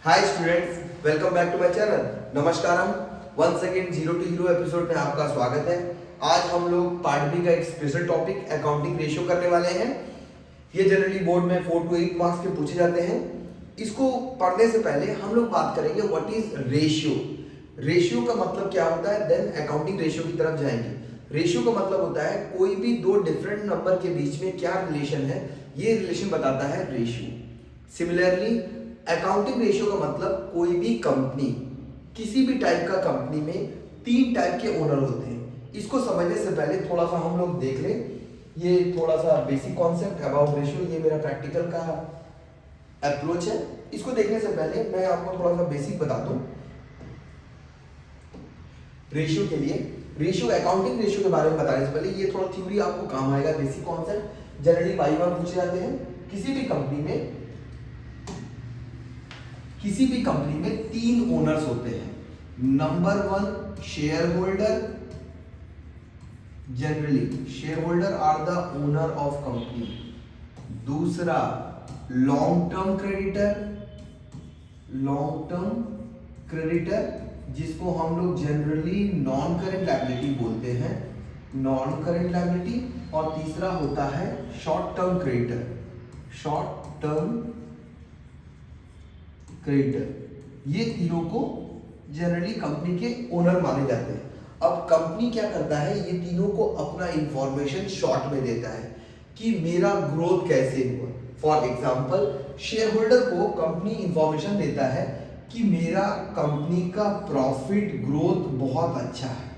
Hi students, welcome back to my channel. नमस्कारम। Once again 0 to hero episode में आपका स्वागत है। आज हम लोग पार्ट बी का एक स्पेशल टॉपिक अकाउंटिंग रेशियो करने वाले हैं। ये जनरली बोर्ड में 4 to 8 मार्क्स के पूछे जाते हैं। इसको पढ़ने से पहले हम लोग बात करेंगे व्हाट इज रेशियो। रेशियो का मतलब क्या होता है, देन अकाउंटिंग रेशियो की तरफ जाएंगे। रेशियो का मतलब होता है कोई भी दो डिफरेंट नंबर के बीच में क्या रिलेशन है, ये रिलेशन बताता है रेशियो। सिमिलरली अकाउंटिंग रेशियो का मतलब कोई भी कंपनी, किसी भी टाइप का कंपनी में 3 टाइप के ओनर होते हैं। इसको समझने से पहले थोड़ा सा हम लोग देख लें, ये थोड़ा सा बेसिक कॉन्सेप्ट अबाउट रेशियो। ये मेरा प्रैक्टिकल का अप्रोच है। इसको देखने से पहले मैं आपको थोड़ा सा बेसिक बता दूं रेशियो के लिए। रेशियो, अकाउंटिंग रेशियो के बारे में बताने से पहले ये थोड़ा थ्योरी आपको काम आएगा, बेसिक कॉन्सेप्ट जनरली बाई बार पूछे जाते हैं। किसी भी कंपनी में 3 ओनर्स होते हैं। Number 1 share holder, generally share holder are the owner of company. दूसरा लॉन्ग टर्म क्रेडिटर, जिसको हम लोग जनरली नॉन करेंट लायबिलिटी बोलते हैं, नॉन करेंट लायबिलिटी। और तीसरा होता है शॉर्ट टर्म क्रेडिटर, ये तीनों को जनरली कंपनी के ओनर माने जाते हैं। अब कंपनी क्या करता है, ये तीनों को अपना इंफॉर्मेशन शॉर्ट में देता है कि मेरा ग्रोथ कैसे हुआ। फॉर एग्जांपल शेयर होल्डर को कंपनी इंफॉर्मेशन देता है कि मेरा कंपनी का प्रॉफिट ग्रोथ बहुत अच्छा है,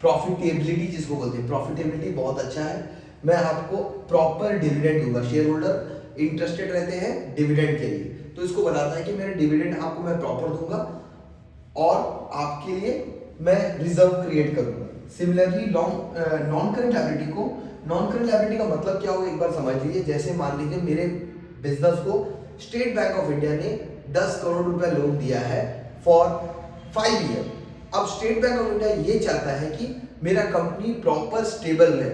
प्रॉफिटेबिलिटी जिसको बोलते हैं, प्रॉफिटेबिलिटी बहुत अच्छा है, मैं आपको प्रॉपर डिविडेंड दूंगा। शेयर होल्डर इंटरेस्टेड रहते हैं डिविडेंड के लिए, तो इसको बताता है कि मेरे डिविडेंड आपको मैं प्रॉपर दूंगा और आपके लिए मैं रिजर्व क्रिएट करूंगा। सिमिलरली नॉन करेंट लायबिलिटी को, नॉन करेंट लायबिलिटी का मतलब क्या होगा एक बार समझ लीजिए। जैसे मान लीजिए मेरे बिजनेस को स्टेट बैंक ऑफ इंडिया ने 10 करोड़ रुपए लोन दिया है फॉर 5 ईयर। अब स्टेट बैंक ऑफ इंडिया ये चाहता है कि मेरा कंपनी प्रॉपर स्टेबल रहे,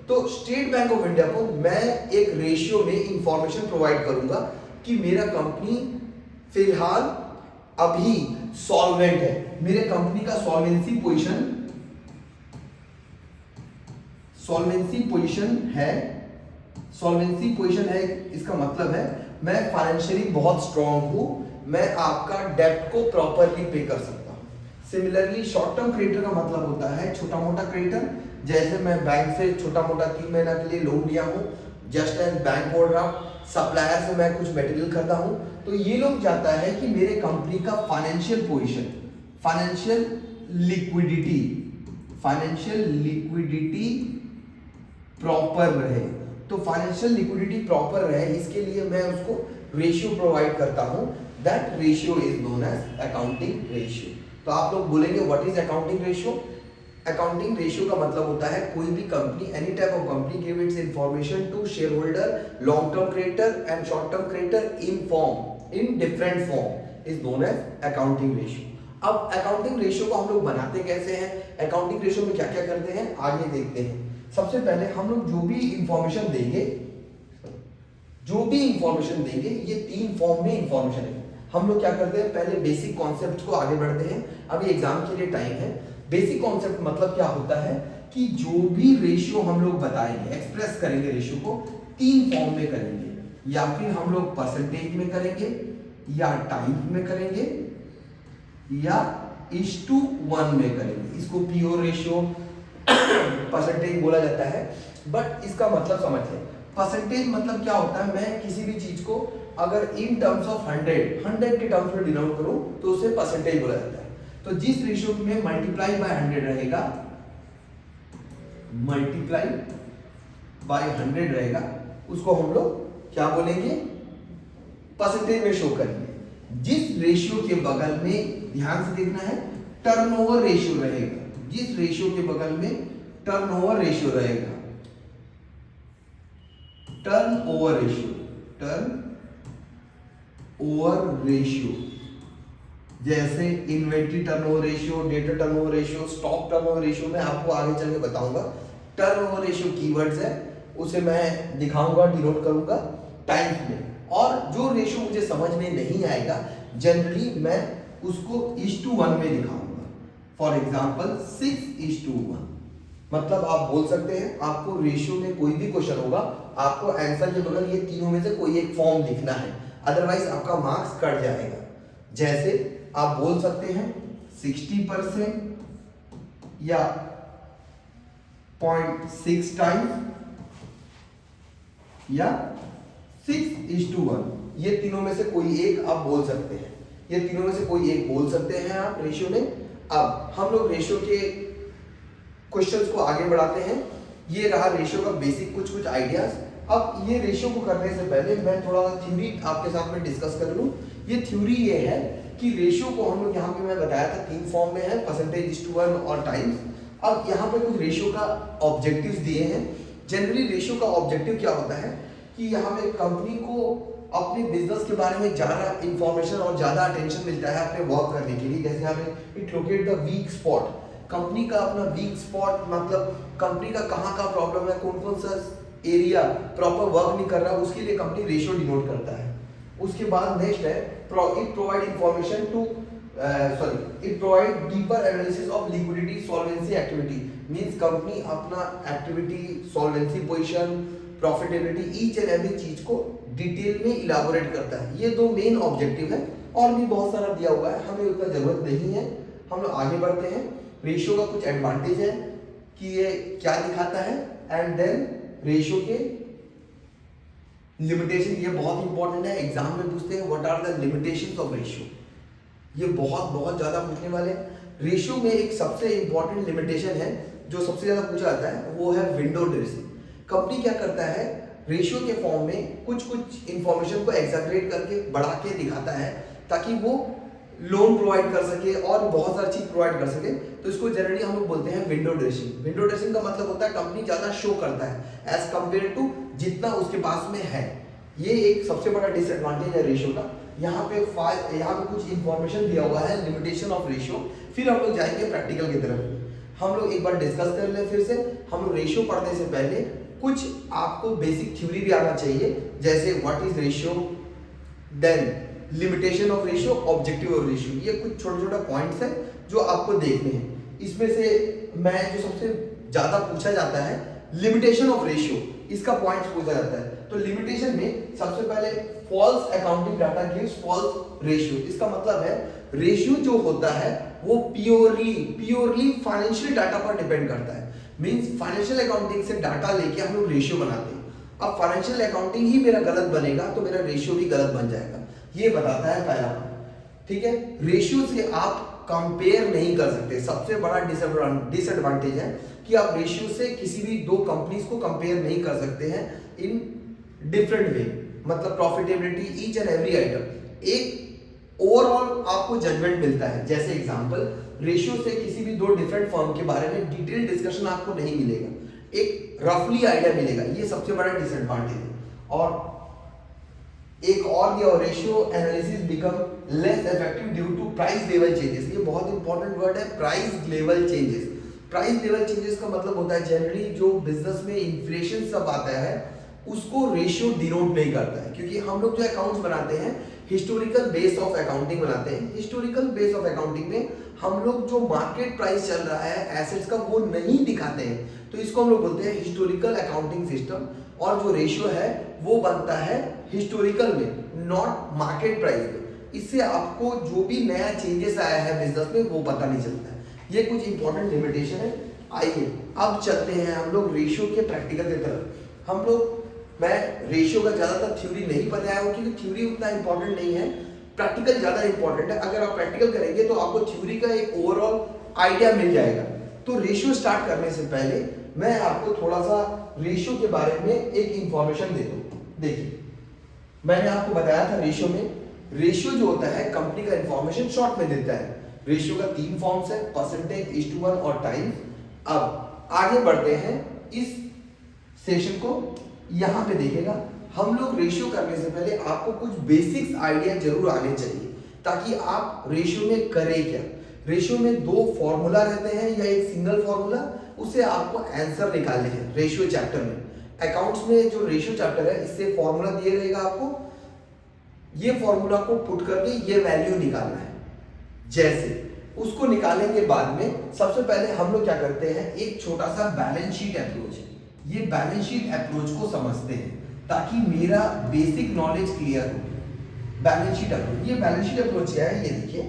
तो स्टेट बैंक ऑफ इंडिया को मैं एक रेशियो में इंफॉर्मेशन प्रोवाइड करूंगा कि मेरा कंपनी फिलहाल अभी सॉल्वेंट है, मेरे कंपनी का सॉल्वेंसी पोजीशन है। इसका मतलब है मैं फाइनेंशियली बहुत स्ट्रांग हूं, मैं आपका डेब्ट को प्रॉपरली पे कर सकता हूं। सिमिलरली शॉर्ट टर्म क्रेडिटर का मतलब होता है छोटा मोटा क्रेडिटर, जैसे मैं बैंक से छोटा मोटा 3 महीना के लिए लोन लिया हूं, just as bank overdraft, supplier से मैं कुछ मटेरियल खरीदा हूं, तो ये लोग चाहता है कि मेरे कंपनी का financial position, financial liquidity proper रहे। तो फाइनेंशियल लिक्विडिटी प्रॉपर रहे, इसके लिए मैं उसको रेशियो प्रोवाइड करता हूं। That ratio is known as accounting ratio. तो आप लोग बोलेंगे what is accounting ratio. Accounting ratio का मतलब होता है कोई भी company, any type of company give its information to share holder, long term creditor and short term creditor in different form is known as accounting ratio. अब accounting ratio को हम लोग बनाते कैसे हैं, अकाउंटिंग रेशियो में क्या क्या करते हैं, आगे देखते हैं। सबसे पहले हम लोग जो भी इंफॉर्मेशन देंगे ये 3 फॉर्म में इंफॉर्मेशन है। हम लोग क्या करते हैं, पहले बेसिक कॉन्सेप्ट को आगे बढ़ते हैं। अभी एग्जाम के लिए टाइम है। बेसिक कॉन्सेप्ट मतलब क्या होता है कि जो भी रेशियो हम लोग बताएंगे, एक्सप्रेस करेंगे रेशियो को 3 फॉर्म में करेंगे। या फिर हम लोग परसेंटेज में करेंगे, या टाइप में करेंगे, या 1:1 में करेंगे। इसको प्योर रेशियो परसेंटेज बोला जाता है, बट इसका मतलब समझ लें। परसेंटेज मतलब क्या होता है, मैं किसी भी चीज को अगर इन टर्म्स ऑफ 100 के टर्म्स में डिनोट करूं तो उसे परसेंटेज बोला जाता है। तो जिस रेशियो में मल्टीप्लाई बाय 100 रहेगा, उसको हम लोग क्या बोलेंगे, परसेंटेज में शो करेंगे। जिस रेशियो के बगल में, ध्यान से देखना है, टर्नओवर रेशियो रहेगा, जिस रेशियो के बगल में टर्नओवर रेशियो, जैसे inventory turnover ratio, debtor turnover ratio, stock turnover ratio, मैं आपको आगे चल के बताऊंगा। टर्नओवर रेशियो कीवर्ड्स है, उसे मैं दिखाऊंगा, डिनोट करूंगा टाइम्स में। और जो रेशियो मुझे समझ में नहीं आएगा जनरली मैं उसको 1:1 में दिखाऊंगा। For example 6:1। मतलब आप बोल सकते हैं आपको रेशियो में कोई भी क्वेश्चन होगा, आपको आंसर के बगल ये तीनों में से कोई एक फॉर्म लिखना है, अदरवाइज आपका मार्क्स कट जाएगा। जैसे आप बोल सकते हैं 60% या 0.6 टाइम्स या 6:1। ये तीनों में से कोई एक आप बोल सकते हैं, ये तीनों में से कोई एक बोल सकते हैं आप रेशियो में। अब हम लोग रेशियो के क्वेश्चंस को आगे बढ़ाते हैं। ये रहा रेशियो का बेसिक कुछ आइडियाज। अब ये रेशियो को करने से पहले मैं थोड़ा थ्योरी आपके साथ में डिस्कस कर लूं। ये थ्योरी ये है कि रेशियो को हम लोग यहाँ पे मैं बताया था 3 फॉर्म में है, %1 और टाइम्स। अब यहाँ पे कुछ रेशियो का ऑब्जेक्टिव्स दिए हैं। जनरली रेशियो का ऑब्जेक्टिव क्या होता है कि यहाँ पे कंपनी को अपने बिजनेस के बारे में ज़्यादा इंफॉर्मेशन और ज़्यादा अटेंशन मिलता है अपने वर्क करने के लिए। जैसे यहाँ पे it locate the week spot, company का अपना वीक स्पॉट मतलब कंपनी का कहाँ का प्रॉब्लम है, कौन कौन सा एरिया प्रॉपर वर्क नहीं कर रहा, उसके लिए कंपनी रेशियो डिनोट करता है। उसके बाद नेक्स्ट है it provide information to it provide deeper analysis of liquidity solvency activity. Means company अपना activity, solvency position, profitability each and every चीज को डिटेल में इलाबोरेट करता है। ये 2 मेन ऑब्जेक्टिव है, और भी बहुत सारा दिया हुआ है, हमें उतना जरूरत नहीं है। हम लोग आगे बढ़ते हैं। रेशियो का कुछ एडवांटेज है कि ये क्या दिखाता है, एंड देन रेशियो के लिमिटेशन। ये बहुत इंपॉर्टेंट है, एग्जाम में पूछते हैं what are the limitations of ratio. ये बहुत ज्यादा पूछने वाले हैं। रेशियो में एक सबसे इंपॉर्टेंट लिमिटेशन है जो सबसे ज्यादा पूछा जाता है, वो है विंडो ड्रेसिंग। कंपनी क्या करता है, रेशियो के फॉर्म में कुछ इंफॉर्मेशन को एग्जैगरेट करके बढ़ा के दिखाता है ताकि वो लोन प्रोवाइड कर सके और बहुत सारी चीज प्रोवाइड कर सके। तो इसको जनरली हम लोग बोलते हैं विंडो ड्रेसिंग। विंडो ड्रेसिंग का मतलब होता है कंपनी ज्यादा शो करता है एज कंपेयर टू जितना उसके पास में है। ये एक सबसे बड़ा डिसएडवांटेज है रेशियो का। यहाँ पे कुछ इंफॉर्मेशन दिया हुआ है, लिमिटेशन ऑफ रेशियो। फिर हम लोग जाएंगे प्रैक्टिकल की तरफ। हम लोग एक बार डिस्कस कर ले। फिर से हम लोग रेशियो पढ़ने से पहले कुछ आपको बेसिक थ्योरी भी आना चाहिए, जैसे what is ratio, then limitation of ratio, objective of ratio. ये कुछ छोटे पॉइंट्स हैं जो आपको देखने हैं। इसमें से मैं जो सबसे ज्यादा पूछा जाता है लिमिटेशन ऑफ रेशियो, इसका पॉइंट पूछा जाता है। तो लिमिटेशन में सबसे पहले false accounting data gives false ratio. इसका मतलब है रेशियो जो होता है वो प्योरली फाइनेंशियल डाटा पर डिपेंड करता है। मींस फाइनेंशियल अकाउंटिंग से डाटा लेके हम लोग रेशियो बनाते हैं। अब फाइनेंशियल अकाउंटिंग ही मेरा गलत बनेगा तो मेरा रेशियो भी गलत बन जाएगा, ये बताता है पहला पॉइंट। ठीक है, रेशियो से आप कंपेयर नहीं कर सकते। सबसे बड़ा डिसएडवांटेज है कि आप रेशियो से किसी भी 2 कंपनीज को कंपेयर नहीं कर सकते हैं इन डिफरेंट वे। मतलब profitability each and every item एक ओवरऑल आपको जजमेंट मिलता है। जैसे एग्जांपल, रेशियो से किसी भी 2 डिफरेंट फर्म के बारे में डिटेल डिस्कशन आपको नहीं मिलेगा, एक रफली आइडिया मिलेगा। ये सबसे बड़ा डिसएडवांटेज है। और एक और दिया, ratio analysis become less effective due to price level changes. ये बहुत इंपॉर्टेंट वर्ड है, price level changes. Price level changes का मतलब होता है जनरली जो बिजनेस में इन्फ्लेशन सब आता है उसको रेशियो डिनोट नहीं करता है, क्योंकि हम लोग जो अकाउंट्स बनाते हैं हिस्टोरिकल बेस ऑफ अकाउंटिंग बनाते हैं। हिस्टोरिकल बेस ऑफ अकाउंटिंग में हम लोग जो मार्केट प्राइस चल रहा है एसेट्स का वो नहीं दिखाते हैं, तो इसको हम लोग बोलते हैं हिस्टोरिकल अकाउंटिंग सिस्टम। और जो रेशियो है वो बनता है हिस्टोरिकल में, नॉट मार्केट प्राइस में। इससे आपको जो भी नया चेंजेस आया है बिजनेस में वो पता नहीं चलता है। ये कुछ इंपॉर्टेंट लिमिटेशन है। आइए अब चलते हैं हम लोग रेशियो के प्रैक्टिकल की तरफ। हम लोग मैं रेशियो का ज्यादातर थ्योरी नहीं बताया हूँ क्योंकि थ्योरी उतना इंपॉर्टेंट नहीं है, प्रैक्टिकल ज्यादा इंपॉर्टेंट है। अगर आप प्रैक्टिकल करेंगे तो आपको थ्योरी का एक ओवरऑल आइडिया मिल जाएगा। तो रेशियो स्टार्ट करने से पहले मैं आपको थोड़ा सा रेशियो के बारे में एक इंफॉर्मेशन दे दूं। देखिए, मैंने आपको बताया था रेशियो जो होता है कंपनी का इंफॉर्मेशन शॉर्ट में देता है। रेशियो का 3 फॉर्म्स है, %1 और टाइम्स। अब आगे बढ़ते हैं इस सेशन को। यहाँ पे देखिएगा, हम लोग रेशियो करने से पहले आपको कुछ बेसिक्स आइडिया जरूर आने चाहिए ताकि आप रेशियो में करें क्या। रेशियो में 2 फॉर्मूला रहते हैं या एक सिंगल फॉर्मूला, उसे आपको आंसर निकालने हैं रेशियो चैप्टर में। अकाउंट्स में जो रेशियो चैप्टर है इससे फॉर्मूला दिए रहेगा आपको, ये फॉर्मूला को पुट करके ये वैल्यू निकालना है। जैसे उसको निकालने के बाद में सबसे पहले हम लोग क्या करते हैं, एक छोटा सा बैलेंस शीट अप्रोच है, ये बैलेंस शीट अप्रोच को समझते हैं ताकि मेरा बेसिक नॉलेज क्लियर हो। बैलेंस शीट अप्रोच, ये बैलेंस शीट अप्रोच क्या है, ये देखिए।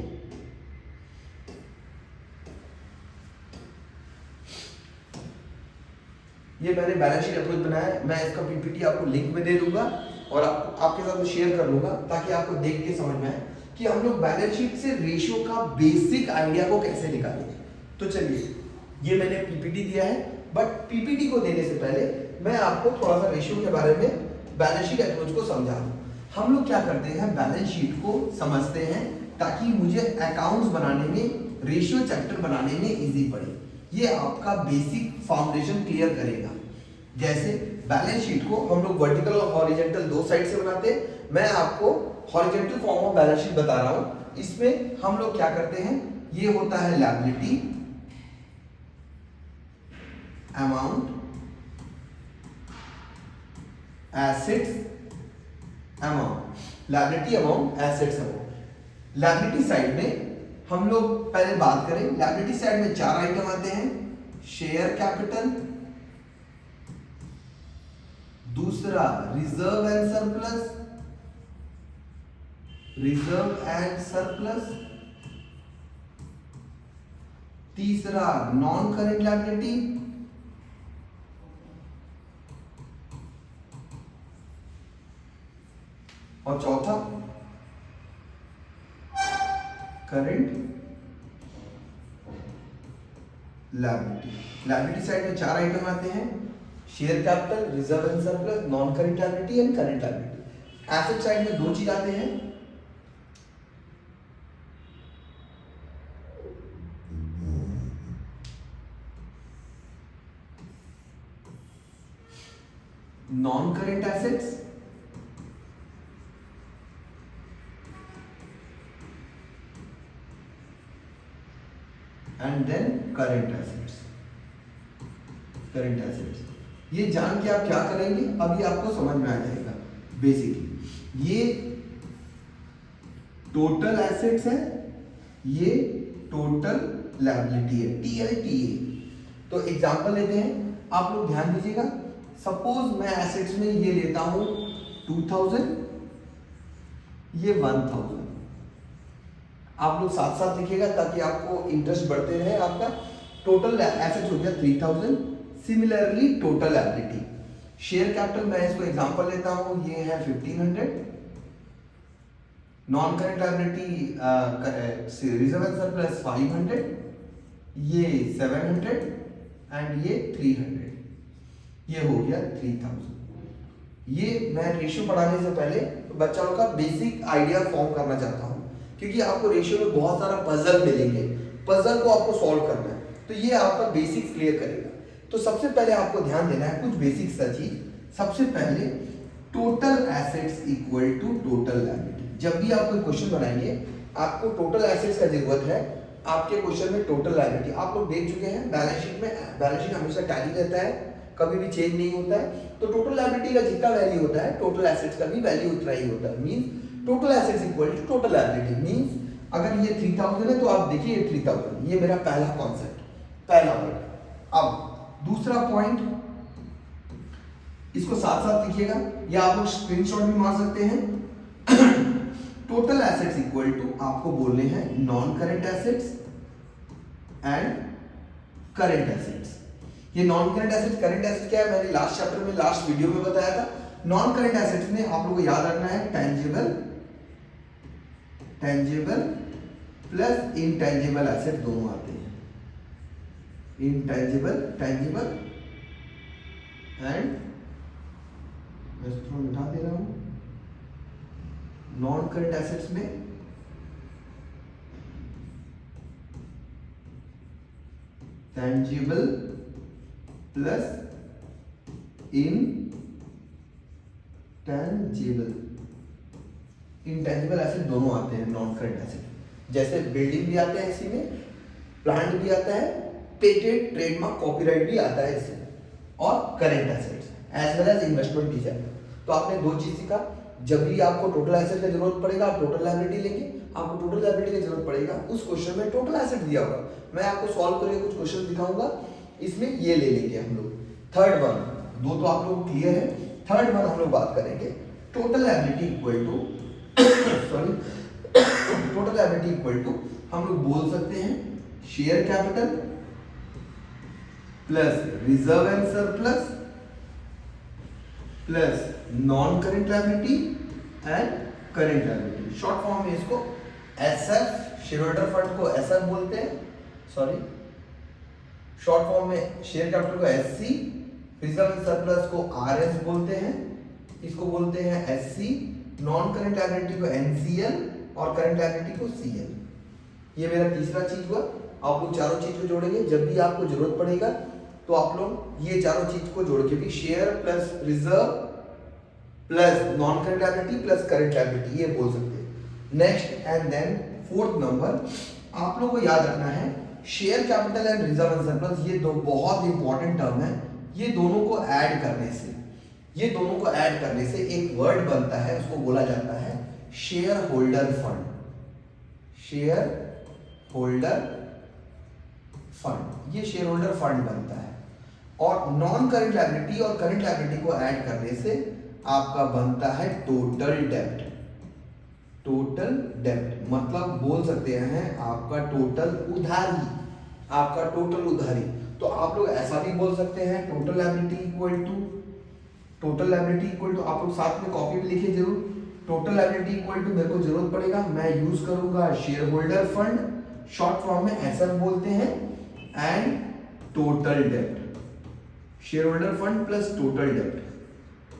ये मैंने बैलेंस शीट अप्रोच बनाया है, मैं इसका पीपीटी आपको लिंक में दे दूंगा और आपके साथ शेयर कर लूंगा ताकि आपको देख के समझ में आए कि हम लोग बैलेंस शीट से रेशियो का बेसिक आइडिया को कैसे निकालेंगे। तो चलिए, ये मैंने पीपीटी दिया है, बट पीपीटी को देने से पहले मैं आपको थोड़ा सा रेशियो के बारे में बैलेंस शीट अप्रोच को समझा दूं। हम लोग क्या करते हैं, बैलेंस शीट को समझते हैं ताकि मुझे अकाउंट्स बनाने में, रेशियो चैप्टर बनाने में इजी पड़े। ये आपका बेसिक फाउंडेशन क्लियर करेगा। जैसे बैलेंस शीट को हम लोग वर्टिकल और हॉरिजॉन्टल दो साइड से बनाते हैं। मैं आपको horizontal form of balance sheet बता रहा हूं। इसमें हम लोग क्या करते हैं, ये होता है liability amount, assets amount, liability amount, assets amount. Liability side में हम लोग पहले बात करें, लायबिलिटी साइड में 4 आइटम आते हैं। शेयर कैपिटल, दूसरा reserve and surplus, reserve and surplus, तीसरा नॉन करेंट लायबिलिटी, और चौथा करेंट लायबिलिटी। लायबिलिटी साइड में 4 आइटम आते हैं, share capital, reserve and surplus, non current liability and current liability. Asset side में 2 चीज आते हैं, non current assets and then current assets. Current assets ये जान के आप क्या करेंगे, अभी आपको समझ में आ जाएगा। बेसिकली ये टोटल एसेट्स है, ये टोटल लायबिलिटी है, TLTA। तो एग्जांपल लेते हैं, आप लोग ध्यान दीजिएगा। सपोज मैं एसेट्स में ये लेता हूं 2000, ये 1000। आप लोग साथ साथ लिखिएगा ताकि आपको इंटरेस्ट बढ़ते रहे। आपका टोटल एसेट्स हो गया 3000। Similarly total liability, share capital मैं इसको एग्जांपल लेता हूं, ये है 1500। Non current liability reserve and surplus 500, ये 700 एंड ये 300, ये हो गया 3000। ये मैं रेशियो पढ़ाने से पहले बच्चों का बेसिक आइडिया फॉर्म करना चाहता हूं, क्योंकि आपको रेशियो में बहुत सारा पजल मिलेंगे, पजल को आपको सॉल्व करना है, तो ये आपका बेसिक्स क्लियर करेगा। तो सबसे पहले आपको ध्यान देना है कुछ बेसिक सा चीज। सबसे पहले total assets equal to total liability. जब भी आप कोई क्वेश्चन बनाएंगे, आपको टोटल एसेट्स का जरूरत है, आपके क्वेश्चन में टोटल लायबिलिटी। आप लोग देख चुके हैं बैलेंस शीट में, बैलेंस शीट हमेशा टैली रहता है, कभी भी चेंज नहीं होता है। तो टोटल लायबिलिटी का जितना वैल्यू होता है, टोटल एसेट्स का भी वैल्यू उतना ही होता है। Means total assets equal to total liability. Means अगर ये 3000 है तो आप देखिए ये 3000, ये मेरा पहला कॉन्सेप्ट, पहला वर्ड। अब दूसरा पॉइंट, इसको साथ साथ लिखिएगा या आप लोग स्क्रीनशॉट भी मार सकते हैं। टोटल एसेट्स इक्वल टू आपको बोलने हैं non current assets and current assets. ये non current assets, current assets क्या है, मैंने लास्ट चैप्टर में, लास्ट वीडियो में बताया था। नॉन करेंट एसेट्स में आप लोगों को याद रखना है टेंजिबल प्लस इनटेंजिबल एसेट दोनों आते हैं। इनटेंजिबल, टेंजिबल एंड, मैं थोड़ा मिटा दे रहा हूं, नॉन करेंट एसेट्स में tangible plus intangible, intangible asset दोनों आते हैं नॉन करेंट एसेट। जैसे बिल्डिंग भी आते हैं इसी में, प्लांट भी आता है, पेटेंट, ट्रेडमार्क, कॉपीराइट भी आता है इसमें, और current assets as well as investment भी जाता है। तो आपने 2 चीज सीखा, जब भी आपको टोटल एसेट की जरूरत पड़ेगा आप टोटल लायबिलिटी लेंगे, आपको टोटल लायबिलिटी की जरूरत पड़ेगा उस क्वेश्चन में टोटल एसेट दिया होगा, मैं आपको सॉल्व करके कुछ क्वेश्चन दिखाऊंगा, इसमें ये ले लेंगे हम लोग। थर्ड वन, दो तो आप लोग क्लियर है। थर्ड वन हम लोग बात करेंगे total liability equal to sorry total liability equal to हम लोग बोल सकते हैं share capital plus reserve and surplus plus non current liability and current liability. Short form में इसको एसएफ, शेयर होल्डर फंड को एसएफ बोलते हैं, सॉरी शॉर्ट फॉर्म में शेयर कैपिटल को एससी, रिजर्व एंड सरप्लस को आरएस बोलते हैं, इसको बोलते हैं एससी, नॉन करेंट लायबिलिटी को एनसीएल और करेंट लायबिलिटी को सीएल। ये मेरा तीसरा चीज हुआ। आप लोग चारों चीज को जोड़ेंगे, जब भी आपको जरूरत पड़ेगा तो आप लोग ये चारों चीज को जोड़ के भी share plus reserve plus non current liability plus current liability ये बोल सकते हैं। Next and then fourth number आप लोग को याद रखना है share capital and reserve and surplus, ये दो बहुत इंपॉर्टेंट टर्म है। ये दोनों को ऐड करने से एक वर्ड बनता है, उसको बोला जाता है share holder fund. Share holder fund, ये शेयर होल्डर फंड बनता है। और नॉन करेंट लायबिलिटी और करेंट लायबिलिटी को ऐड करने से आपका बनता है टोटल डेब्ट। टोटल डेब्ट मतलब बोल सकते हैं आपका टोटल उधारी, आपका टोटल उधारी। तो आप लोग ऐसा भी बोल सकते हैं टोटल लायबिलिटी इक्वल टू आप लोग साथ में कॉपी में लिखिए जरूर। टोटल लायबिलिटी इक्वल टू मेरे को जरूरत पड़ेगा, मैं यूज करूंगा share holder fund, short form में ऐसा बोलते हैं, एंड टोटल डेब्ट। Share holder fund plus total डेब्ट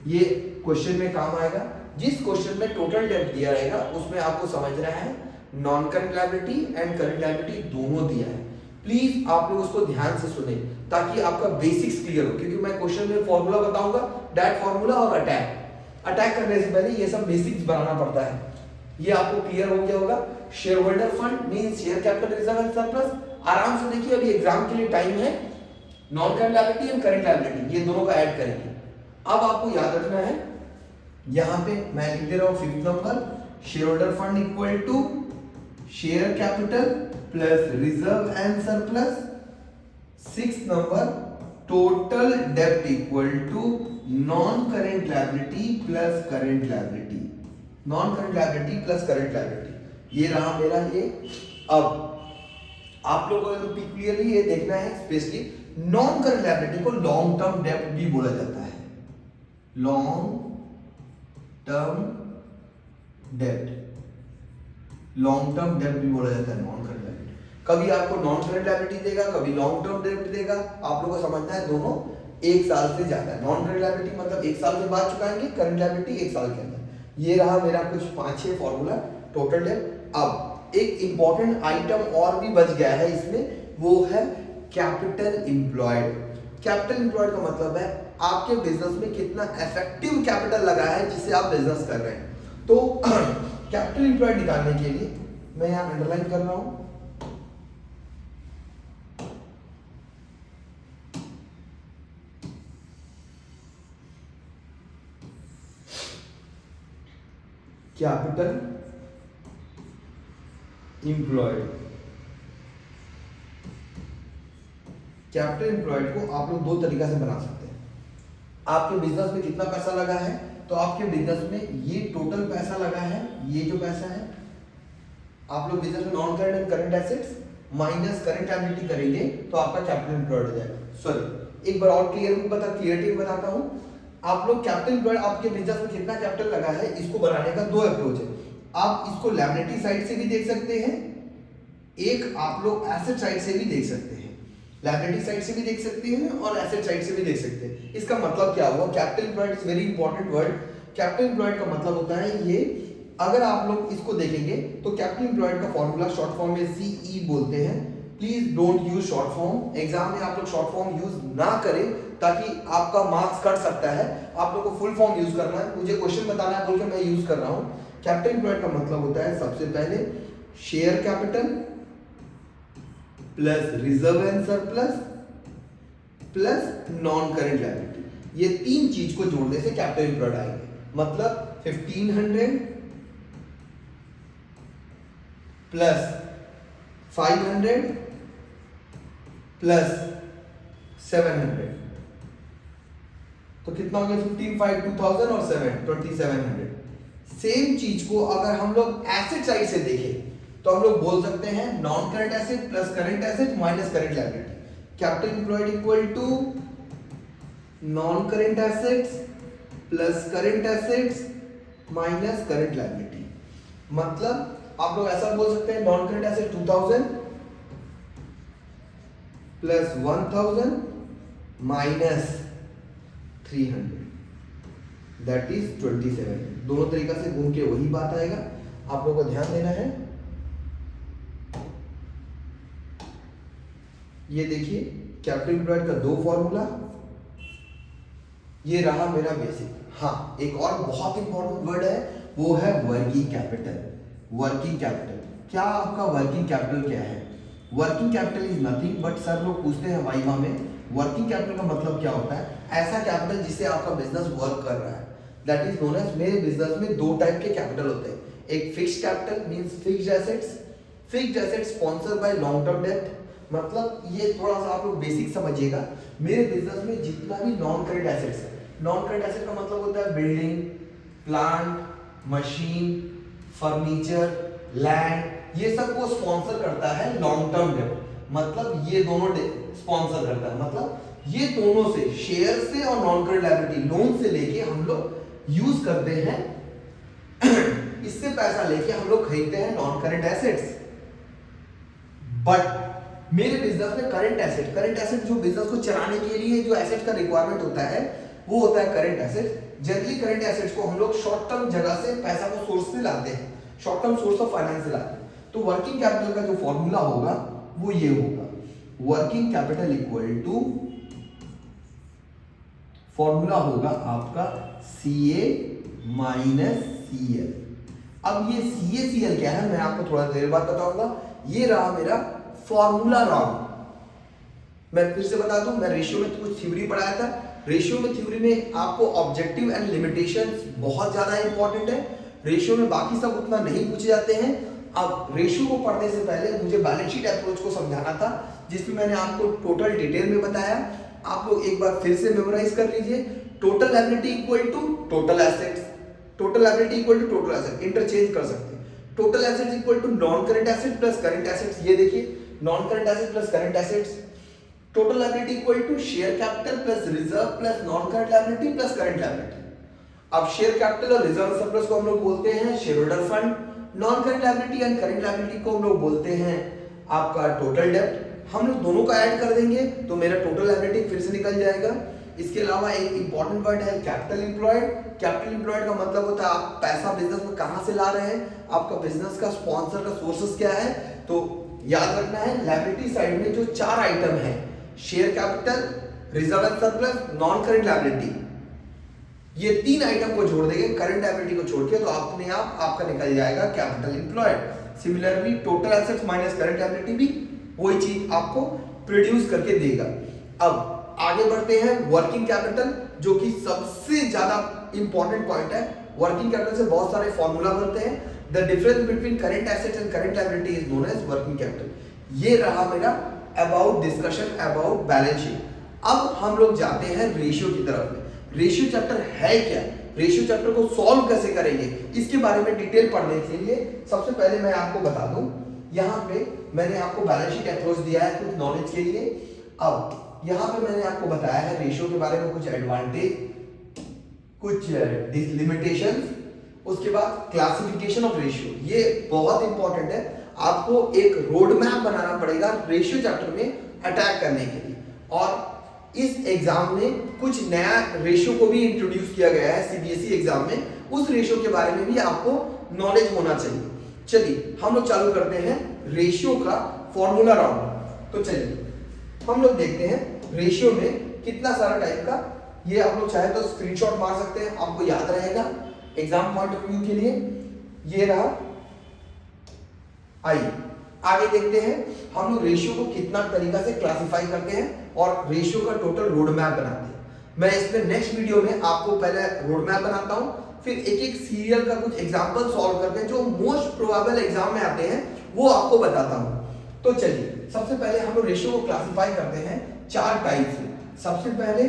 ये क्वेश्चन में काम आएगा। जिस क्वेश्चन में टोटल डेब्ट दिया रहेगा उसमें आपको समझना है non current liability and current liability दोनों दिया है। प्लीज आप लोग उसको ध्यान से सुने ताकि आपका बेसिक्स क्लियर हो, क्योंकि मैं क्वेश्चन में फॉर्मूला बताऊंगा, डैट फॉर्मूला और अटैक करने से पहले ये सब बेसिक्स बनाना पड़ता है। ये आपको क्लियर हो गया होगा। Share holder fund means share capital reserve and surplus. आराम से देखिए, अभी एग्जाम के लिए टाइम है। Non current liability and current liability ये दोनों का ऐड करेंगे। अब आपको याद रखना है, यहां पे मैं लिख दे रहा हूं fifth number, share holder fund equal to share capital plus reserve and surplus. Sixth number, total डेब्ट equal to non current liability plus current liability. Non current liability plus current liability ये रहा मेरा ये। अब आप लोगों को क्लियरली ये देखना है, स्पेशली नॉन करेंट लायबिलिटी को लॉन्ग टर्म डेब्ट भी बोला जाता है। लॉन्ग टर्म डेब्ट, लॉन्ग टर्म डेब्ट भी बोला जाता है नॉन करेंट लायबिलिटी। कभी आपको नॉन करेंट लायबिलिटी देगा, कभी लॉन्ग टर्म डेब्ट देगा। आप लोगों को समझना है दोनों एक साल से ज्यादा है। नॉन करेंट लायबिलिटी मतलब एक साल के बाद चुकाएंगे, करेंट लायबिलिटी एक साल के अंदर। ये रहा मेरा कुछ 5-6 फॉर्मूला टोटल डेब्ट। अब एक इंपॉर्टेंट आइटम और भी बच गया है इसमें, वो है कैपिटल एम्प्लॉयड। कैपिटल एम्प्लॉयड का मतलब है आपके बिजनेस में कितना इफेक्टिव कैपिटल लगा है जिससे आप बिजनेस कर रहे हैं। तो कैपिटल एम्प्लॉयड निकालने के लिए मैं यहां अंडरलाइन कर रहा हूं, कैपिटल एम्प्लॉयड। कैपिटल एम्प्लॉयड को आप लोग दो तरीका से बना सकते हैं। आपके बिजनेस में कितना पैसा लगा है, तो आपके बिजनेस में ये टोटल पैसा लगा है, ये जो पैसा है आप लोग बिजनेस में non current and current assets minus current liability करेंगे तो आपका कैपिटल एम्प्लॉयड हो जाएगा। सॉरी, एक बार और क्लियरिटी बताता हूं। आप लोग कैपिटल एम्प्लॉयड आपके बिजनेस में कितना कैपिटल लगा है इसको बनाने का दो अप्रोच है। आप इसको लायबिलिटी साइड से भी देख सकते हैं, एक आप लोग एसेट साइड से भी देख सकते हैं। लायबिलिटी साइड से भी देख सकते हैं और एसेट साइड से भी देख सकते हैं। इसका मतलब क्या हुआ, capital employed is very important word. Capital employed का मतलब होता है ये, अगर आप लोग इसको देखेंगे तो कैपिटल एम्प्लॉयड का फॉर्मूला शॉर्ट फॉर्म में सीई बोलते हैं। Please don't use short form, exam में आप लोग शॉर्ट फॉर्म यूज ना करें ताकि आपका मार्क्स कट सकता है। आप लोग को फुल फॉर्म यूज करना है। मुझे क्वेश्चन बताना है बोल के मैं यूज कर रहा हूं। कैपिटल एम्प्लॉयड का मतलब होता है सबसे पहले share capital plus reserve and surplus plus non current liability. ये तीन चीज को जोड़ने से कैपिटल एम्प्लॉयड आएंगे। मतलब 1500 प्लस 500 प्लस 700, तो कितना हो गया 15, 5, 2000 और 7, 2700। सेम चीज को अगर हम लोग एसेट साइड से देखें तो हम लोग बोल सकते हैं non current asset plus current asset minus current liability. Capital employed equal to non current assets plus current assets minus current liability. मतलब आप लोग ऐसा बोल सकते हैं नॉन करंट एसेट 2000 प्लस 1000 माइनस 300 दैट इज 27। दोनों तरीका से घूम के वही बात आएगा, आप लोगों को ध्यान देना है। ये देखिए कैपिटल एम्प्लॉयड का दो फॉर्मूला, ये रहा मेरा बेसिक। हाँ, एक और बहुत इंपॉर्टेंट वर्ड है, वो है वर्किंग कैपिटल। वर्किंग कैपिटल, क्या आपका वर्किंग कैपिटल क्या है? Working capital is nothing but, sir लोग पूछते हैं वाइवा में, वर्किंग कैपिटल का मतलब क्या होता है? ऐसा कैपिटल जिससे आपका बिजनेस वर्क कर रहा है, दैट इज नोन एज। मेरे बिजनेस में दो टाइप के कैपिटल होते हैं, एक fixed capital means fixed assets. Fixed assets sponsored by long term debt. मतलब ये थोड़ा सा आप लोग बेसिक समझिएगा, मेरे बिजनेस में जितना भी नॉन करंट एसेट्स है, नॉन करंट एसेट का मतलब होता है building, plant, machine, furniture, land, ये सब को स्पॉन्सर करता है लॉन्ग टर्म डेट। मतलब ये दोनों स्पॉन्सर करता है, मतलब ये दोनों से, शेयर से और नॉन करंट लायबिलिटी, लोन से लेके हम लोग यूज करते हैं इससे पैसा लेके हम लोग खरीदते हैं नॉन करंट एसेट्स। बट मेरे बिजनेस में करंट एसेट जो बिजनेस को चलाने के लिए जो एसेट का रिक्वायरमेंट होता है वो होता है current asset. Generally current assets को हम लोग शॉर्ट टर्म जगह से पैसा को सोर्स से लाते हैं, short term source of finance से लाते हैं। तो वर्किंग कैपिटल का जो फॉर्मूला होगा वो ये होगा, working capital equal to, formula होगा आपका CA माइनस CL। अब ये CA CL क्या है मैं आपको थोड़ा देर बाद बताऊंगा। ये रहा मेरा फॉर्मूला राउंड। मैं फिर से बता दूं, मैं रेशियो में कुछ थ्योरी पढ़ाया था। रेशियो में थ्योरी में आपको ऑब्जेक्टिव एंड लिमिटेशंस बहुत ज्यादा इंपॉर्टेंट है। रेशियो में बाकी सब उतना नहीं पूछे जाते हैं। अब रेशियो को पढ़ने से पहले मुझे बैलेंस शीट अप्रोच को समझाना था, जिसमें मैंने आपको टोटल डिटेल में बताया। आप लोग एक बार फिर से मेमोराइज कर लीजिए। Total liability equal to total assets, total liability equal to total asset, interchange कर सकते हैं। Total assets equal to non current asset plus current assets. ये देखिए non current asset plus current assets. Total liability equal to share capital plus reserve plus non current liability plus current liability. अब share capital और reserve surplus को हम लोग बोलते हैं share holder fund. Non current liability and current liability को हम लोग बोलते हैं आपका टोटल डेब्ट। हम लोग दोनों का ऐड कर देंगे तो मेरा टोटल लायबिलिटी फिर से निकल जाएगा। इसके अलावा एक इंपॉर्टेंट वर्ड है कैपिटल एम्प्लॉयड। कैपिटल एम्प्लॉयड का मतलब होता है आप पैसा बिजनेस में कहां से ला रहे हैं, आपका बिजनेस का स्पॉन्सर का सोर्सेस क्या है। तो याद रखना है लायबिलिटी साइड में जो चार आइटम है, share capital, reserve and surplus, non current liability, ये तीन आइटम को जोड़ देंगे करंट लायबिलिटी को छोड़ के, तो अपने आप आपका निकल जाएगा capital employed. Similarly total assets minus current liability भी वही चीज आपको प्रोड्यूस करके देगा। अब आगे बढ़ते हैं वर्किंग कैपिटल, जो कि सबसे ज्यादा इंपॉर्टेंट पॉइंट है। वर्किंग कैपिटल से बहुत सारे फॉर्मूला बनते हैं। The difference between current assets and current liability is known as working capital. ये रहा मेरा about discussion about balance sheet. अब हम लोग जाते हैं रेशियो की तरफ में। रेशियो चैप्टर है क्या, रेशियो चैप्टर को सॉल्व कैसे करेंगे, इसके बारे में डिटेल पढ़ने के लिए सबसे पहले मैं आपको बता दूं, यहाँ पे मैंने आपको बैलेंस शीट अप्रोच दिया है कुछ नॉलेज के लिए। अब यहाँ पे मैंने आपको बताया है रेशियो के बारे में कुछ एडवांटेज, कुछ लिमिटेशंस, उसके बाद क्लासिफिकेशन ऑफ रेशियो। ये बहुत इंपॉर्टेंट है, आपको एक रोड मैप बनाना पड़ेगा रेशियो चैप्टर में अटैक करने के लिए। और इस एग्जाम में कुछ नया रेशियो को भी इंट्रोड्यूस किया गया है CBSE एग्जाम में, उस रेशियो के बारे में भी आपको नॉलेज होना चाहिए। चलिए हम लोग चालू करते हैं रेशियो का फॉर्मूला राउंड। तो चलिए हम लोग देखते हैं रेशियो में कितना सारा टाइप का, ये आप लोग चाहे तो स्क्रीनशॉट मार सकते हैं, आपको याद रहेगा एग्जाम पॉइंट ऑफ व्यू के लिए। ये रहा। आइए आगे देखते हैं हम लोग रेशियो को कितना तरीका से क्लासिफाई करते हैं और रेशियो का टोटल रोड मैप बनाते हैं। मैं इसमें नेक्स्ट वीडियो में आपको पहले रोड मैप बनाता हूं, फिर एक एक सीरियल का कुछ एग्जाम्पल सॉल्व करके जो मोस्ट प्रोबेबल एग्जाम में आते हैं वो आपको बताता हूं। तो चलिए सबसे पहले हम लोग रेशियो को क्लासिफाई करते हैं 4 टाइप से। सबसे पहले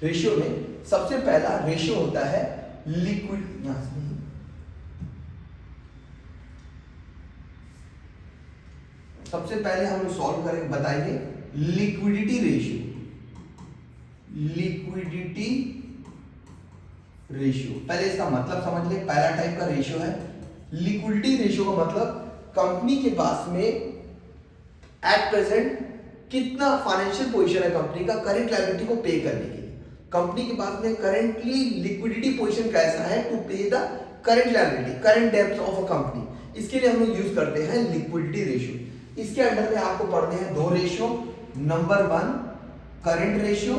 रेशियो में सबसे पहला रेशियो होता है लिक्विड। सबसे पहले हम लोग सॉल्व करेंगे, बताएंगे लिक्विडिटी रेशियो। लिक्विडिटी रेशियो पहले इसका मतलब समझ ले। पहला टाइप का रेशियो है लिक्विडिटी रेशियो का मतलब कंपनी के पास में एट प्रेजेंट कितना फाइनेंशियल पोजीशन है कंपनी का करंट लायबिलिटी को पे करने के लिए। कंपनी के पास में करंटली लिक्विडिटी पोजीशन कैसा है टू पे the current liability, current debts of a company. इसके लिए हम लोग यूज करते हैं लिक्विडिटी रेशियो। इसके अंडर में आपको पढ़ने हैं 2 ratio. Number 1 current ratio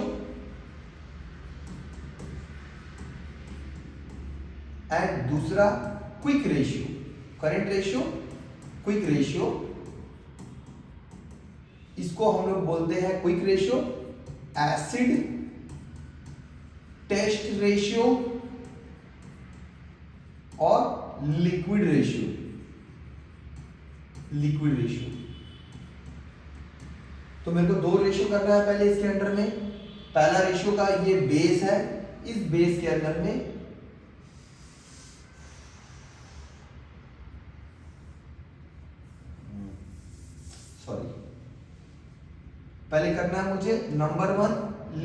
and दूसरा quick ratio. Current ratio, quick ratio, इसको हम लोग बोलते हैं quick ratio, acid test ratio और लिक्विड रेशियो। लिक्विड रेशियो तो मेरे को 2 रेशियो करना है पहले इसके अंडर में। पहला रेशियो का ये बेस है, इस बेस के अंदर में पहले करना है मुझे number 1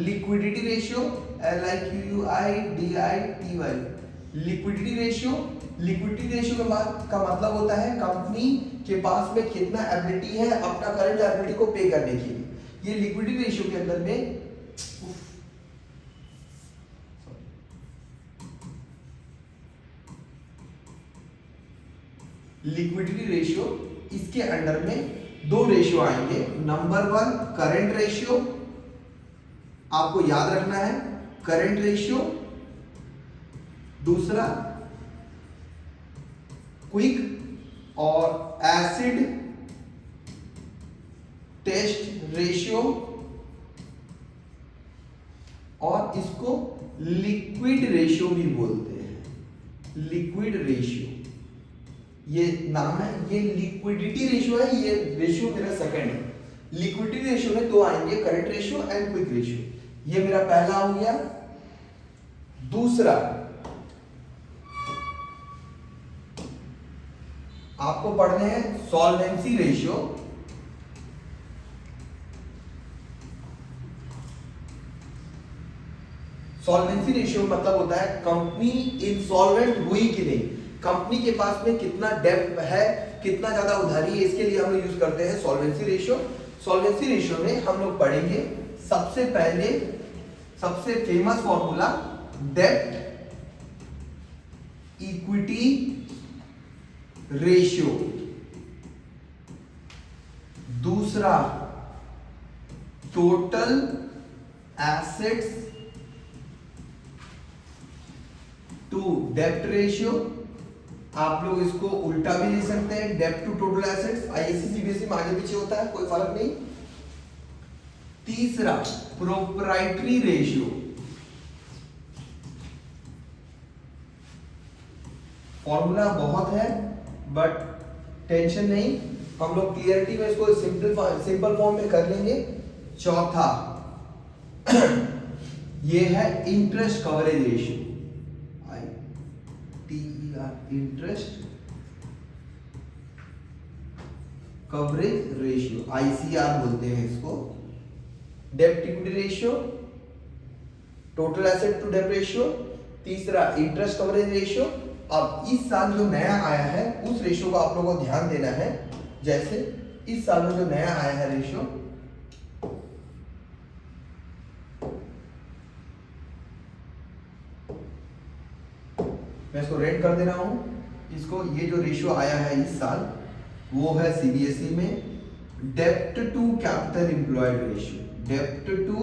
liquidity ratio, LIQUIDITY, liquidity ratio. Liquidity ratio के बाद का मतलब होता है कंपनी के पास में कितना एबिलिटी है अपना करंट लायबिलिटी को पे करने के लिए। ये लिक्विडिटी रेशियो के अंदर में लिक्विडिटी रेशियो, इसके अंडर में 2 रेशियो आएंगे। नंबर 1 करंट रेशियो, आपको याद रखना है करंट रेशियो। दूसरा क्विक और एसिड टेस्ट रेशियो, और इसको लिक्विड रेशियो भी बोलते हैं। लिक्विड रेशियो ये नाम है। ये लिक्विडिटी रेशियो है, ये रेशियो मेरा सेकंड है। लिक्विडिटी रेशियो में 2 आएंगे, current ratio and quick ratio. ये मेरा पहला हो गया। दूसरा आपको पढ़ने हैं सॉल्वेंसी रेशियो। सॉल्वेंसी रेशियो मतलब होता है कंपनी इंसॉल्वेंट हुई कि नहीं, कंपनी के पास में कितना डेब्ट है, कितना ज्यादा उधारी है, इसके लिए हम लोग यूज करते हैं सॉल्वेंसी रेशियो। सॉल्वेंसी रेशियो में हम लोग पढ़ेंगे सबसे पहले सबसे फेमस फॉर्मूला डेब्ट इक्विटी रेशियो। दूसरा टोटल एसेट्स टू डेब्ट रेशियो। आप लोग इसको उल्टा भी लिख सकते हैं, डेब्ट to total assets. ISC CBSE में आगे पीछे होता है, कोई फर्क नहीं। तीसरा प्रोप्राइटरी रेशियो। फॉर्मूला बहुत है बट टेंशन नहीं, हम लोग क्लियरिटी में इसको सिंपल फॉर्म में कर लेंगे। चौथा ये है interest coverage ratio, interest coverage ratio, ICR बोलते हैं इसको। डेब्ट equity ratio, total asset to डेब्ट रेशियो, तीसरा इंटरेस्ट कवरेज रेशियो। अब इस साल जो नया आया है उस रेशियो को आप लोगों को ध्यान देना है। जैसे इस साल में जो नया आया है रेशियो, मैं इसको रेड कर दे रहा हूं। इसको ये जो रेशियो आया है इस साल वो है सीबीएसई में डेब्ट टू कैपिटल एम्प्लॉयड रेशियो। डेब्ट टू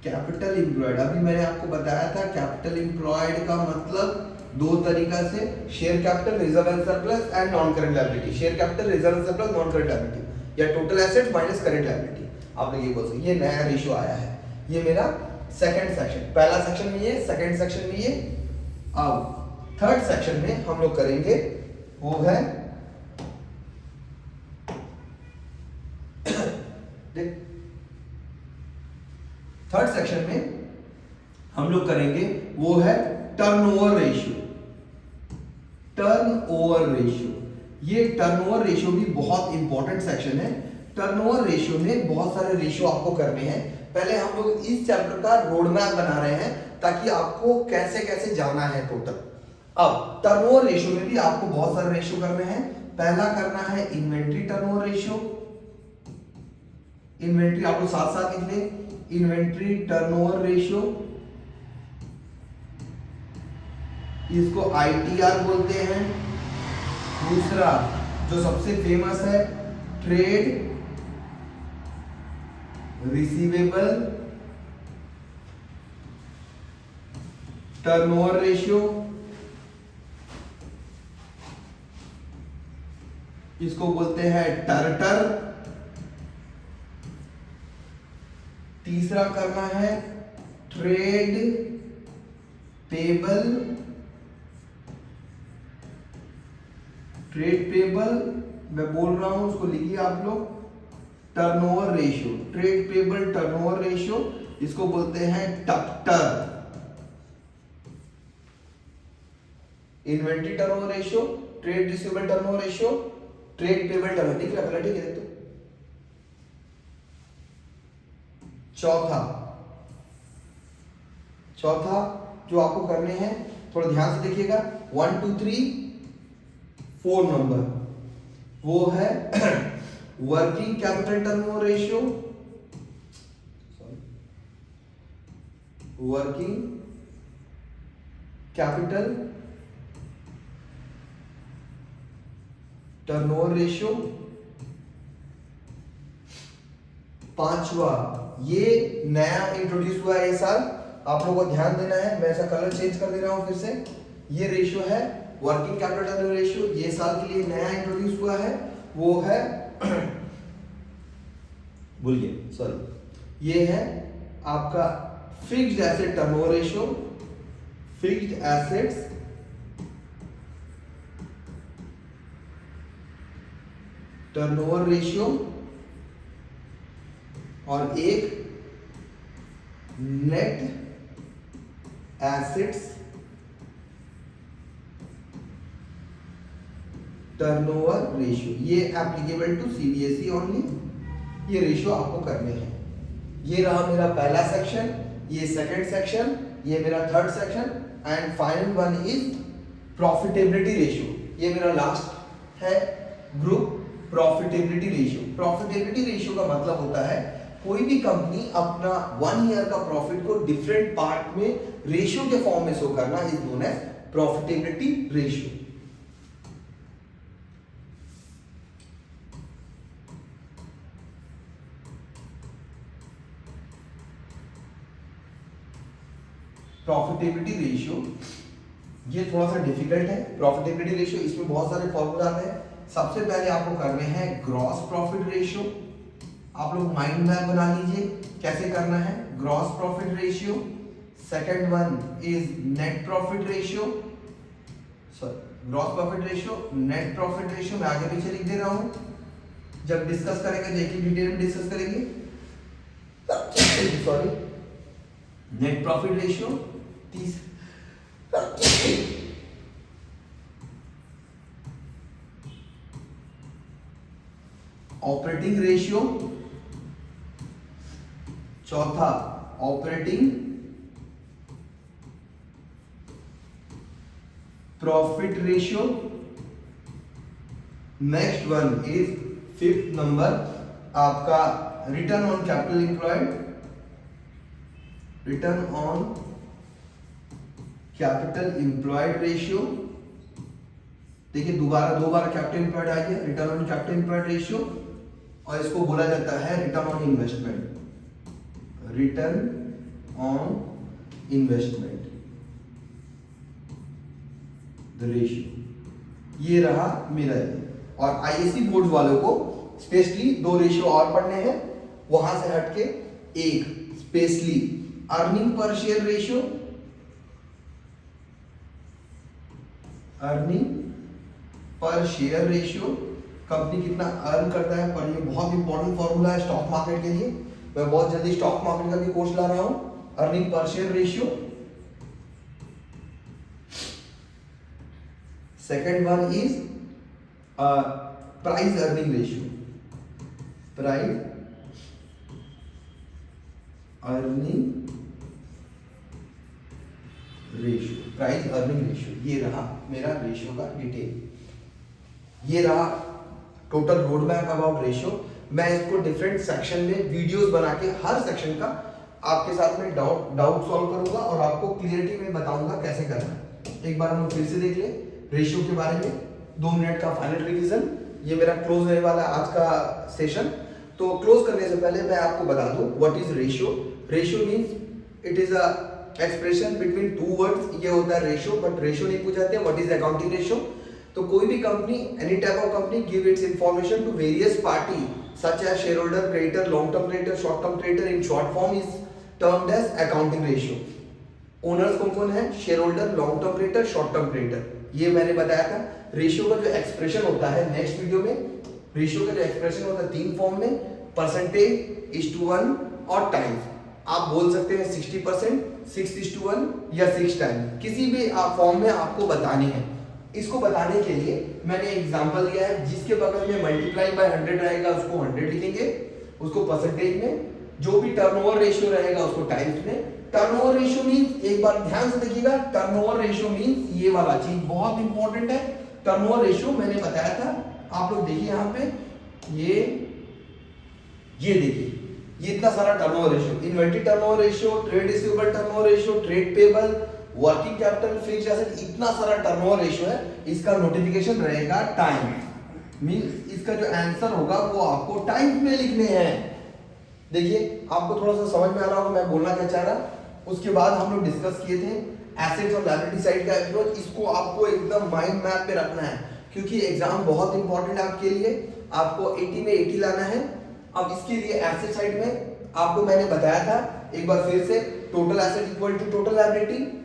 कैपिटल एम्प्लॉयड, अभी मैंने आपको बताया था कैपिटल एम्प्लॉयड का मतलब दो तरीका से, share capital, reserve and surplus and non current liability. Share capital, reserve and surplus, non current liability, या total assets minus current liability, आप लोग ये बोल सकते। ये नया रेशियो आया है, ये मेरा सेकंड सेक्शन। पहला सेक्शन में ये, सेकंड सेक्शन में ये। अब थर्ड सेक्शन में हम लोग करेंगे वो है थर्ड सेक्शन में हम लोग करेंगे वो है टर्नओवर रेशियो। टर्नओवर रेशियो, ये टर्नओवर रेशियो भी बहुत इंपॉर्टेंट सेक्शन है। टर्नओवर रेशियो में बहुत सारे रेशियो आपको करने हैं। पहले हम लोग इस चैप्टर का रोड मैप बना रहे हैं ताकि आपको कैसे कैसे जाना है टोटल। अब टर्नओवर रेशियो में भी आपको बहुत सारे रेशियो करने हैं। पहला करना है इन्वेंट्री टर्नओवर रेशियो। इन्वेंट्री आप लोग साथ साथ लिख लें, इन्वेंट्री टर्नओवर रेशियो, इसको ITR बोलते हैं। दूसरा जो सबसे फेमस है, ट्रेड रिसीवेबल टर्नओवर रेशियो, इसको बोलते हैं टर्टर। तीसरा करना है ट्रेड पेबल, ट्रेड पेबल मैं बोल रहा हूं, उसको लिखिए आप लोग, turnover ratio. Trade payable turnover ratio, इसको बोलते हैं टप्टर। Inventory turnover ratio, trade receivable turnover ratio, trade payable turnover, दिख रहा है? ठीक है। तो चौथा जो आपको करने हैं, थोड़ा ध्यान से देखिएगा, 1 2 3 4 नंबर, वो है working capital turnover ratio, working capital turnover ratio. पांचवा, ये नया इंट्रोड्यूस हुआ है ये साल, आप लोगों को ध्यान देना है, मैं ऐसा कलर चेंज कर दे रहा हूं फिर से। ये रेशियो है वर्किंग कैपिटल टर्नओवर रेशियो, ये साल के लिए नया इंट्रोड्यूस हुआ है, वो है भूलिए, सॉरी, ये है आपका fixed asset turnover ratio. Fixed assets turnover ratio, और एक नेट एसेट्स टर्नओवर रेशियो। ये एप्लीकेबल टू CBSE ओनली, ये रेशियो आपको करने हैं। ये रहा मेरा पहला सेक्शन, ये सेकंड सेक्शन, ये मेरा third section, and final one is profitability ratio. ये मेरा लास्ट है group, profitability ratio. Profitability ratio का मतलब होता है कोई भी कंपनी अपना 1 ईयर का प्रॉफिट को डिफरेंट पार्ट में रेशियो के फॉर्म में शो करना is known as profitability ratio. Profitability ratio ये थोड़ा सा डिफिकल्ट है। प्रॉफिटेबिलिटी रेशियो, इसमें बहुत सारे फॉर्मूला आते हैं। सबसे पहले आपको करने हैं ग्रॉस प्रॉफिट रेशियो। आप लोग माइंड मैप बना लीजिए कैसे करना है। Gross profit ratio, second one is net profit ratio, sorry gross profit ratio, net profit ratio मैं आगे पीछे लिख दे रहा हूं, जब डिस्कस करेंगे देखिए डिटेल में डिस्कस करेंगे। Sorry, net profit ratio. Operating ratio, चौथा operating profit ratio. Next one is fifth number आपका return on capital employed, return on capital employed ratio. देखिए दोबारा दो बार कैपिटल एम्प्लॉयड आ गया, return on capital employed ratio, और इसको बोला जाता है return on investment, return on investment. Ratio. ये रहा मेरा ये। और आईएससी बोर्ड वालों को स्पेशली 2 रेशियो और पढ़ने हैं, वहां से हटके एक specially earning per share ratio, earning per share ratio, company कितना अर्न करता है पर, ये बहुत इंपॉर्टेंट फॉर्मूला है स्टॉक मार्केट के लिए। मैं बहुत जल्दी स्टॉक मार्केट का भी कोर्स ला रहा हूं। Earning per share ratio. Second one is price earning ratio, price earning ratio, price earning ratio. ये रहा मेरा रेशियो का डिटेल। ये रहा total road map about ratio. मैं इसको डिफरेंट सेक्शन में वीडियोस बना के हर सेक्शन का आपके साथ में डाउट सॉल्व करूंगा और आपको क्लियरिटी में बताऊंगा कैसे करना है। एक बार हम फिर से देख ले रेशियो के बारे में, 2 मिनट का फाइनल रिवीजन। ये मेरा क्लोज होने वाला है आज का सेशन। तो क्लोज करने से पहले मैं आपको बता दूं what is ratio. Ratio means it is a expression between 2 words. ये होता है रेशियो, बट रेशियो नहीं पूछाते व्हाट इज अकाउंटिंग रेशियो। तो कोई भी company, any type of company give its information to various party such as shareholder, creditor, long term creditor, short term creditor, in short form is termed as accounting ratio. Owners कौन कौन है? Share holder, long term creditor, short term creditor. ये मैंने बताया था। Ratio का जो expression होता है नेक्स्ट वीडियो में, रेशियो का जो एक्सप्रेशन होता है 3 फॉर्म में, परसेंटेज, 1:1 और टाइम्स। आप बोल सकते हैं 60%, 6:1 या 6 टाइम्स, किसी भी फॉर्म में आपको बतानी है। इसको बताने के लिए मैंने एग्जांपल दिया है, जिसके बगल में मल्टीप्लाई बाय 100 रहेगा उसको 100 लिखेंगे, उसको परसेंटेज में। जो भी टर्नओवर रेशियो रहेगा उसको टाइम्स में। टर्नओवर रेशियो मींस, एक बार ध्यान से देखिएगा, टर्नओवर रेशियो मींस ये वाला चीज बहुत इंपॉर्टेंट है। टर्नओवर रेशियो मैंने बताया था, आप लोग देखिए यहाँ पे, ये देखिए, ये इतना सारा turnover ratio, inventory turnover ratio, trade receivable turnover ratio, trade payable, working capital, fixed asset, इतना सारा टर्नओवर रेशियो है। इसका नोटिफिकेशन रहेगा टाइम, मींस इसका जो आंसर होगा वो आपको टाइम में लिखने हैं। देखिए आपको थोड़ा सा समझ में आ रहा होगा मैं बोलना क्या चाह रहा। उसके बाद हम लोग डिस्कस किए थे एसेट्स और लायबिलिटी साइड का अप्रोच। इसको आपको एकदम माइंड मैप पे रखना है, क्योंकि एग्जाम बहुत इंपॉर्टेंट है आपके लिए। आपको 80 में 80 लाना है। अब इसके लिए एसेट साइड में आपको मैंने बताया था एक बार फिर से, total asset equal to total liability.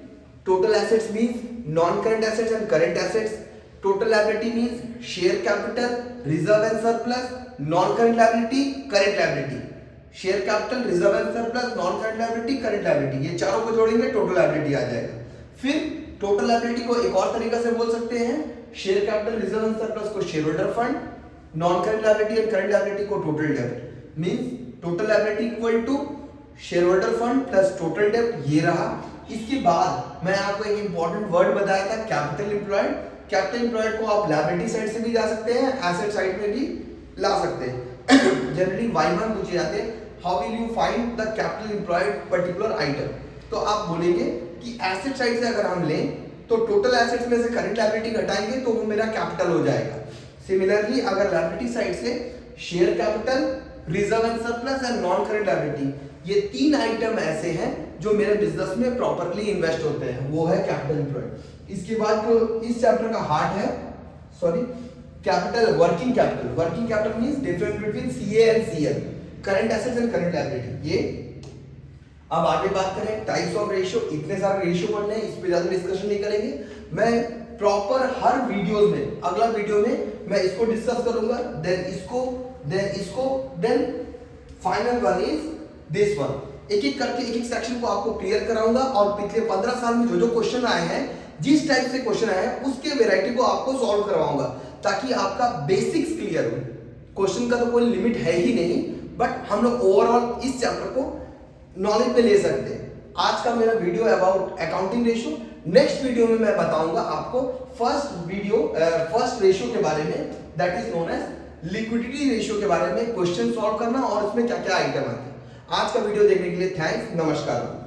Total assets means non current assets and current assets. Total liability means share capital, reserve and surplus, non current liability, current liability. Share capital, reserve and surplus, non current liability, current liability, ये चारों को जोड़ेंगे total liability आ जाएगा। फिर total liability को एक और तरीका से बोल सकते हैं, share capital, reserve and surplus को share holder fund, non current liability and current liability को टोटल डेब्ट। Means total liability equal to share holder fund plus total डेब्ट। ये रहा। इसके बाद मैं आपको एक इंपॉर्टेंट वर्ड बताया था, कैपिटल एम्प्लॉयड। कैपिटल एम्प्लॉयड को आप लायबिलिटी साइड से भी जा सकते हैं, एसेट साइड में भी ला सकते हैं। जनरली Y1 पूछे जाते हैं, how will you find the capital employed particular item. तो आप बोलेंगे कि एसेट साइड से अगर हम लें तो टोटल एसेट्स में से करंट लायबिलिटी घटाएंगे तो वो मेरा कैपिटल हो जाएगा। सिमिलरली अगर लायबिलिटी साइड से share capital, reserve and surplus and non current liability, ये 3 आइटम ऐसे हैं जो मेरे बिजनेस में प्रॉपर्ली इन्वेस्ट होते हैं, वो है कैपिटल एम्प्लॉयड। इसके बाद जो इस चैप्टर का हार्ट है, sorry, capital, working capital. Working capital means difference between CA and CL, current assets and current liability. ये अब आगे बात करें टाइप्स ऑफ रेशियो। इतने सारे रेशियो पढ़ने हैं, इस पे ज्यादा डिस्कशन नहीं करेंगे। मैं प्रॉपर हर वीडियोस में, अगला वीडियो में मैं इसको डिस्कस करूंगा, देन इसको, then final one is this one. एक एक करके एक एक सेक्शन को आपको क्लियर कराऊंगा और पिछले 15 साल में जो जो क्वेश्चन आए हैं, जिस टाइप से क्वेश्चन आए हैं, उसके वैरायटी को आपको सॉल्व करवाऊंगा, ताकि आपका बेसिक्स क्लियर हो। क्वेश्चन का तो कोई लिमिट है ही नहीं, बट हम लोग ओवरऑल इस चैप्टर को नॉलेज पे ले सकते हैं। आज का मेरा वीडियो है about accounting ratio. Next video में मैं बताऊंगा आपको फर्स्ट रेशियो के बारे में, that is known as liquidity ratio के बारे में क्वेश्चन सॉल्व करना और उसमें क्या क्या आइटम आते हैं। आज का वीडियो देखने के लिए थैंक्स, नमस्कार।